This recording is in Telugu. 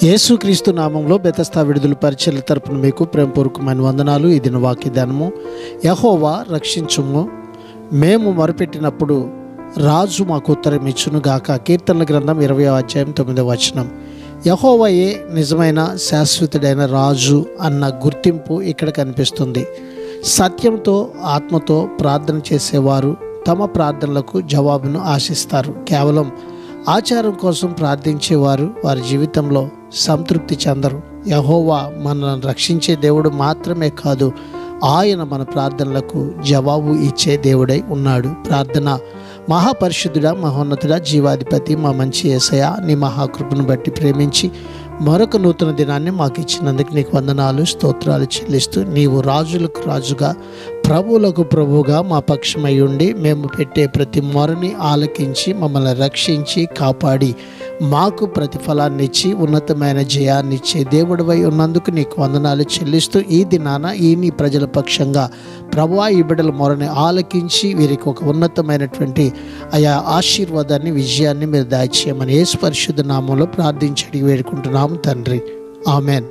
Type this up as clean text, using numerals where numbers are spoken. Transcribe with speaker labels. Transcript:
Speaker 1: యేసుక్రీస్తు నామంలో బెతస్తా విడుదల పరిచర్ల తరపున మీకు ప్రేమపూర్వకమైన వందనాలు. ఇది వాక్య ధ్యానము. యెహోవా రక్షించుము, మేము మొరపెట్టినప్పుడు రాజు మాకు ఉత్తరం ఇచ్చునుగాక. కీర్తనల గ్రంథం 20వ అధ్యాయం 9వ వచనం. యెహోవాయే నిజమైన శాశ్వతుడైన రాజు అన్న గుర్తింపు ఇక్కడ కనిపిస్తుంది. సత్యంతో ఆత్మతో ప్రార్థన చేసేవారు తమ ప్రార్థనలకు జవాబును ఆశిస్తారు. కేవలం ఆచారం కోసం ప్రార్థించేవారు వారి జీవితంలో సంతృప్తి చెందరు. యెహోవా మనల్ని రక్షించే దేవుడు మాత్రమే కాదు, ఆయన మన ప్రార్థనలకు జవాబు ఇచ్చే దేవుడై ఉన్నాడు. ప్రార్థన. మహాపరిశుద్ధుడా, మహోన్నతుడా, జీవాధిపతి, మా మంచి యేసయ్య, నీ మహాకృపను బట్టి ప్రేమించి మరొక నూతన దినాన్ని మాకు ఇచ్చినందుకు నీకు వందనాలు, స్తోత్రాలు చెల్లిస్తూ, నీవు రాజులకు రాజుగా ప్రభువులకు ప్రభువుగా మా పక్షమై ఉండి మేము పెట్టే ప్రతి మొరని ఆలకించి మమ్మల్ని రక్షించి కాపాడి మాకు ప్రతిఫలాన్ని ఇచ్చి ఉన్నతమైన జయాన్ని ఇచ్చే దేవుడివై ఉన్నందుకు నీకు వందనాలు చెల్లిస్తూ, ఈ దినాన నీ ప్రజల పక్షంగా ప్రభువా ఈ బిడ్డల మొరని ఆలకించి వీరికి ఒక ఉన్నతమైనటువంటి ఆయా ఆశీర్వాదాన్ని, విజయాన్ని మీరు దయచేయమని యేసు పరిశుద్ధ నామంలో ప్రార్థించి అడిగి వేడుకుంటున్నాము తండ్రి. ఆమెన్.